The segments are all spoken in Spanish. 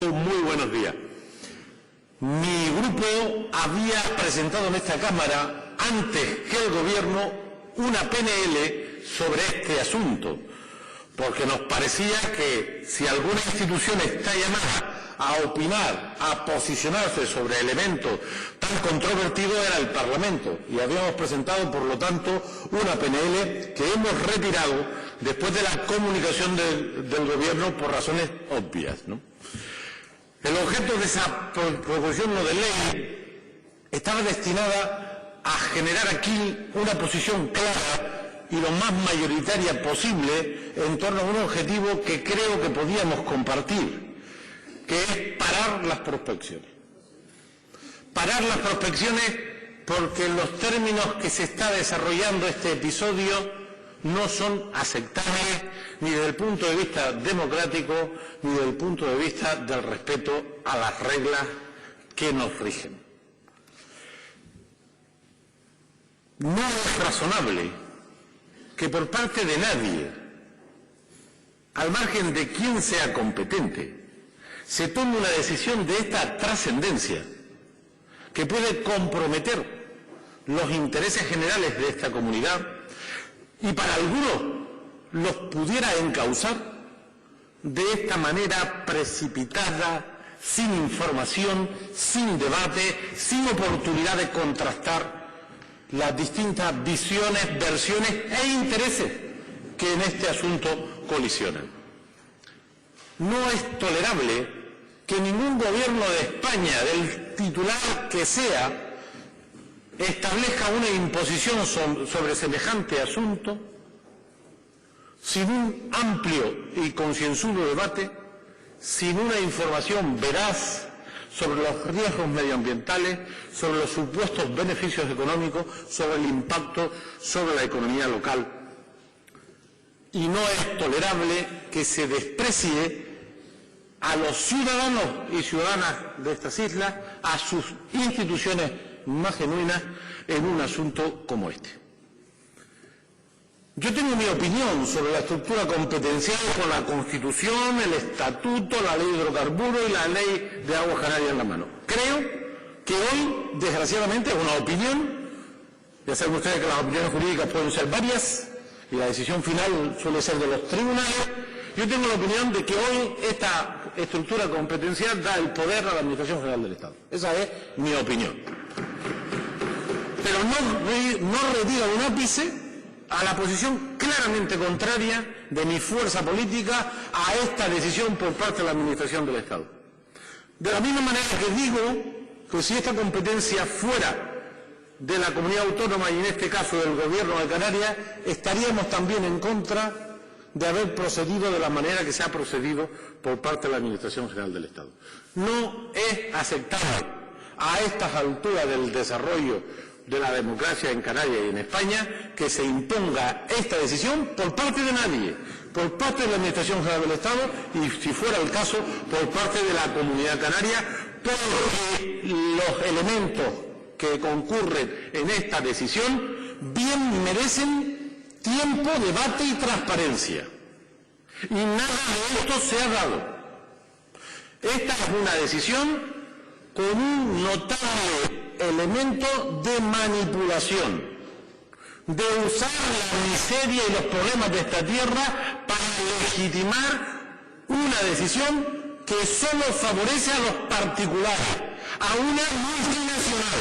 Muy buenos días. Mi grupo había presentado en esta Cámara, antes que el Gobierno, una PNL sobre este asunto, porque nos parecía que si alguna institución está llamada a opinar, a posicionarse sobre elementos tan controvertidos, era el Parlamento. Y habíamos presentado, por lo tanto, una PNL que hemos retirado después de la comunicación del Gobierno por razones obvias, ¿no? El objeto de esa proposición no de ley estaba destinada a generar aquí una posición clara y lo más mayoritaria posible en torno a un objetivo que creo que podíamos compartir, que es parar las prospecciones. Parar las prospecciones porque en los términos que se está desarrollando este episodio no son aceptables ni desde el punto de vista democrático ni desde el punto de vista del respeto a las reglas que nos rigen. No es razonable que por parte de nadie, al margen de quien sea competente, se tome una decisión de esta trascendencia que puede comprometer los intereses generales de esta comunidad y para algunos los pudiera encauzar de esta manera precipitada, sin información, sin debate, sin oportunidad de contrastar las distintas visiones, versiones e intereses que en este asunto colisionan. No es tolerable que ningún gobierno de España, del titular que sea, establezca una imposición sobre semejante asunto sin un amplio y concienzudo debate, sin una información veraz sobre los riesgos medioambientales, sobre los supuestos beneficios económicos, sobre el impacto sobre la economía local. Y no es tolerable que se desprecie a los ciudadanos y ciudadanas de estas islas, a sus instituciones más genuinas en un asunto como este. Yo tengo mi opinión sobre la estructura competencial con la Constitución, el Estatuto, la Ley de Hidrocarburos y la Ley de Aguas Canarias en la mano. Creo que hoy, desgraciadamente, es una opinión. Ya saben ustedes que las opiniones jurídicas pueden ser varias y la decisión final suele ser de los tribunales. Yo tengo la opinión de que hoy esta estructura competencial da el poder a la Administración General del Estado. Esa es mi opinión. Pero no retiro un ápice a la posición claramente contraria de mi fuerza política a esta decisión por parte de la Administración del Estado. De la misma manera que digo que si esta competencia fuera de la comunidad autónoma y en este caso del Gobierno de Canarias, estaríamos también en contra de haber procedido de la manera que se ha procedido por parte de la Administración General del Estado. No es aceptable a estas alturas del desarrollo de la democracia en Canarias y en España que se imponga esta decisión por parte de nadie, por parte de la Administración General del Estado y, si fuera el caso, por parte de la Comunidad Canaria, porque los elementos que concurren en esta decisión bien merecen tiempo, debate y transparencia. Y nada de esto se ha dado. Esta es una decisión con un notable elemento de manipulación, de usar la miseria y los problemas de esta tierra para legitimar una decisión que solo favorece a los particulares, a una multinacional.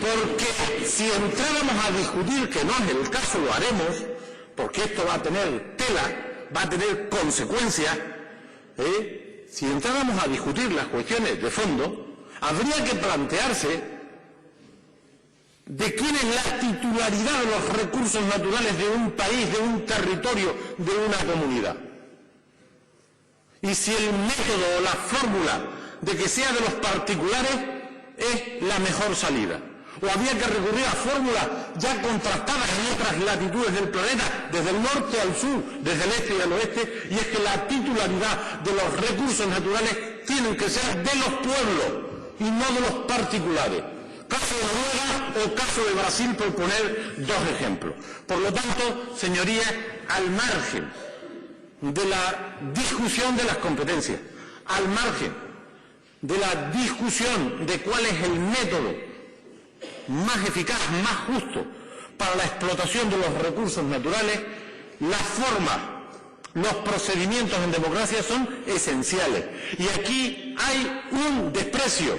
Porque si entráramos a discutir, que no es el caso, lo haremos, porque esto va a tener tela, va a tener consecuencias, si entráramos a discutir las cuestiones de fondo, habría que plantearse de quién es la titularidad de los recursos naturales de un país, de un territorio, de una comunidad. Y si el método o la fórmula de que sea de los particulares es la mejor salida. O habría que recurrir a fórmulas ya contrastadas en otras latitudes del planeta, desde el norte al sur, desde el este y al oeste, y es que la titularidad de los recursos naturales tienen que ser de los pueblos y no de los particulares. Caso de Noruega o caso de Brasil, por poner dos ejemplos. Por lo tanto, señorías, al margen de la discusión de las competencias, al margen de la discusión de cuál es el método más eficaz, más justo para la explotación de los recursos naturales, las formas, los procedimientos en democracia son esenciales. Y aquí hay un desprecio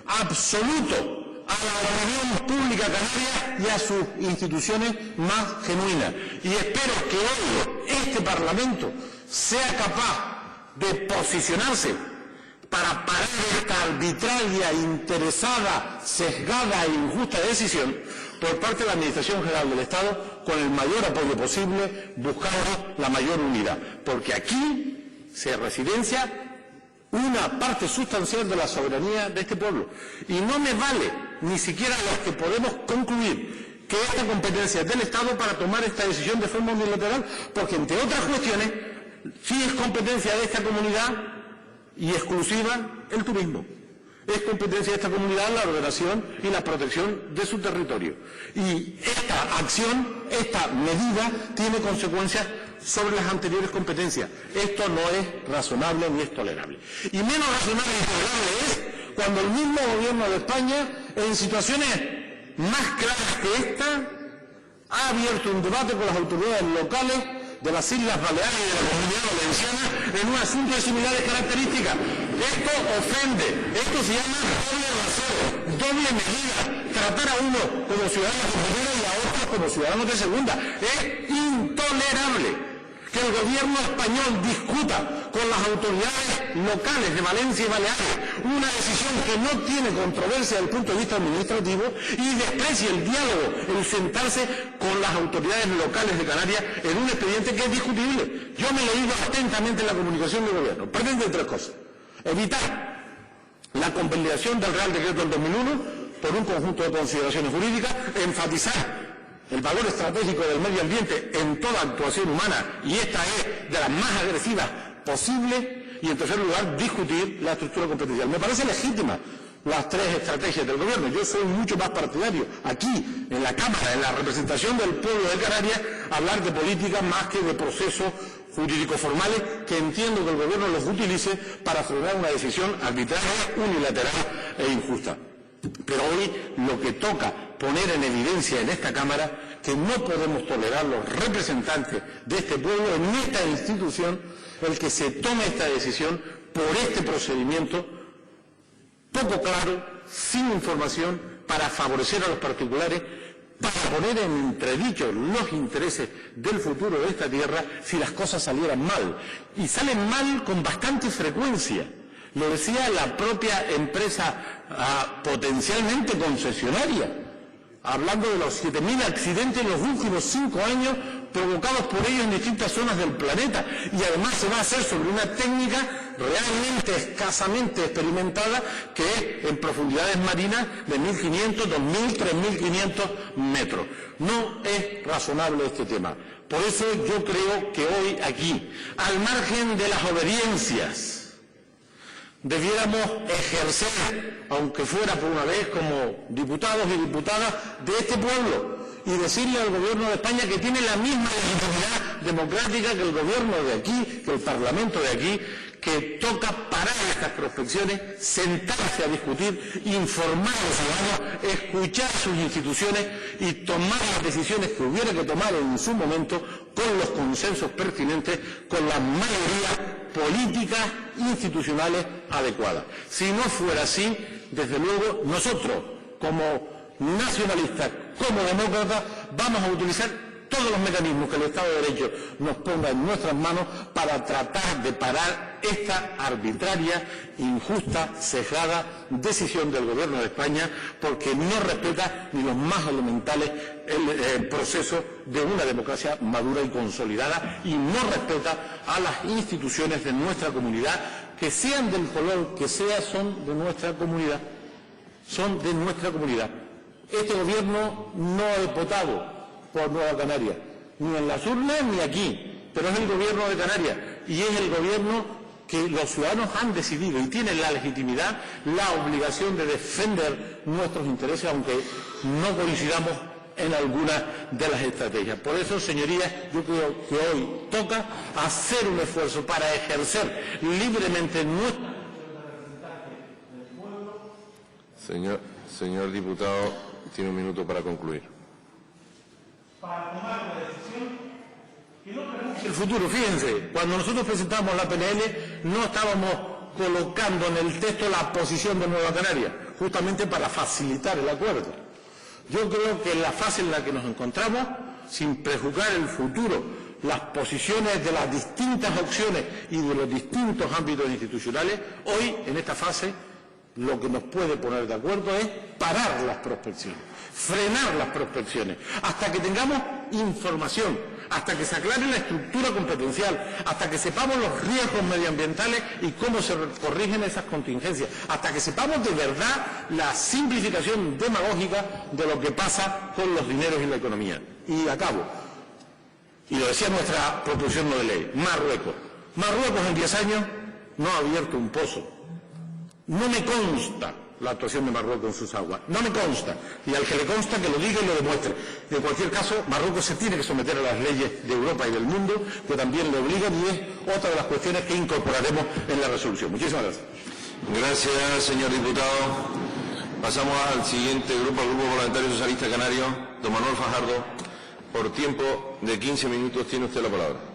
absoluto a la opinión pública canaria y a sus instituciones más genuinas. Y espero que hoy este Parlamento sea capaz de posicionarse para parar esta arbitraria, interesada, sesgada e injusta decisión por parte de la Administración General del Estado, con el mayor apoyo posible, buscando la mayor unidad. Porque aquí se residencia una parte sustancial de la soberanía de este pueblo. Y no me vale ni siquiera los que podemos concluir que esta competencia es del Estado para tomar esta decisión de forma unilateral, porque entre otras cuestiones sí es competencia de esta comunidad y exclusiva el turismo. Es competencia de esta comunidad la ordenación y la protección de su territorio. Y esta acción, esta medida, tiene consecuencias sobre las anteriores competencias. Esto no es razonable ni es tolerable. Y menos razonable y tolerable es cuando el mismo gobierno de España, en situaciones más claras que esta, ha abierto un debate con las autoridades locales de las Islas Baleares y de la Comunidad Valenciana en un asunto de similares características. Esto ofende, esto se llama doble rasero, doble medida, tratar a uno como ciudadanos de primera y a otros como ciudadanos de segunda. Es intolerable que el gobierno español discuta con las autoridades locales de Valencia y Baleares una decisión que no tiene controversia desde el punto de vista administrativo y desprecie el diálogo, el sentarse con las autoridades locales de Canarias en un expediente que es discutible. Yo me he leído atentamente la comunicación del gobierno. Pretende tres cosas: evitar la convalidación del Real Decreto del 2001 por un conjunto de consideraciones jurídicas, enfatizar el valor estratégico del medio ambiente en toda actuación humana, y esta es de las más agresivas posible, y en tercer lugar, discutir la estructura competencial. Me parece legítima las tres estrategias del gobierno. Yo soy mucho más partidario aquí, en la Cámara, en la representación del pueblo de Canarias, hablar de política más que de procesos jurídicos formales que entiendo que el gobierno los utilice para frenar una decisión arbitraria, unilateral e injusta. Pero hoy lo que toca poner en evidencia en esta Cámara que no podemos tolerar los representantes de este pueblo en esta institución el que se tome esta decisión por este procedimiento poco claro, sin información, para favorecer a los particulares, para poner en entredicho los intereses del futuro de esta tierra si las cosas salieran mal. Y salen mal con bastante frecuencia. Lo decía la propia empresa potencialmente concesionaria, hablando de los 7.000 accidentes en los últimos 5 años provocados por ellos en distintas zonas del planeta, y además se va a hacer sobre una técnica realmente escasamente experimentada, que es en profundidades marinas de 1.500, 2.000, 3.500 metros. No es razonable este tema. Por eso yo creo que hoy aquí, al margen de las obediencias, debiéramos ejercer, aunque fuera por una vez, como diputados y diputadas de este pueblo, y decirle al gobierno de España que tiene la misma legitimidad democrática que el gobierno de aquí, que el Parlamento de aquí, que toca parar estas prospecciones, sentarse a discutir, informar a los ciudadanos, escuchar sus instituciones y tomar las decisiones que hubiera que tomar en su momento con los consensos pertinentes, con las mayorías políticas institucionales adecuadas. Si no fuera así, desde luego nosotros, como nacionalistas, como demócratas, vamos a utilizar todos los mecanismos que el Estado de Derecho nos ponga en nuestras manos para tratar de parar esta arbitraria, injusta, sesgada decisión del Gobierno de España, porque no respeta ni los más elementales el proceso de una democracia madura y consolidada, y no respeta a las instituciones de nuestra comunidad, que sean del color que sea, son de nuestra comunidad. Son de nuestra comunidad. Este Gobierno no es votado por Nueva Canarias, ni en las urnas ni aquí, pero es el Gobierno de Canarias, y es el Gobierno que los ciudadanos han decidido y tienen la legitimidad, la obligación de defender nuestros intereses, aunque no coincidamos en algunas de las estrategias. Por eso, señorías, yo creo que hoy toca hacer un esfuerzo para ejercer libremente nuestro... Señor diputado, tiene un minuto para concluir. Para tomar una decisión que no perjudique el futuro. Fíjense, cuando nosotros presentamos la PNL no estábamos colocando en el texto la posición de Nueva Canaria, justamente para facilitar el acuerdo. Yo creo que en la fase en la que nos encontramos, sin prejuzgar el futuro, las posiciones de las distintas opciones y de los distintos ámbitos institucionales, hoy, en esta fase, lo que nos puede poner de acuerdo es parar las prospecciones, frenar las prospecciones, hasta que tengamos información, hasta que se aclare la estructura competencial, hasta que sepamos los riesgos medioambientales y cómo se corrigen esas contingencias, hasta que sepamos de verdad la simplificación demagógica de lo que pasa con los dineros y la economía. Y acabo, y lo decía nuestra proposición no de ley, Marruecos. Marruecos en 10 años no ha abierto un pozo. No me consta la actuación de Marruecos en sus aguas, no me consta, y al que le consta que lo diga y lo demuestre. En cualquier caso, Marruecos se tiene que someter a las leyes de Europa y del mundo, que también le obligan, y es otra de las cuestiones que incorporaremos en la resolución. Muchísimas gracias. Gracias, señor diputado. Pasamos al siguiente grupo, al Grupo Parlamentario Socialista Canario. Don Manuel Fajardo, por tiempo de 15 minutos tiene usted la palabra.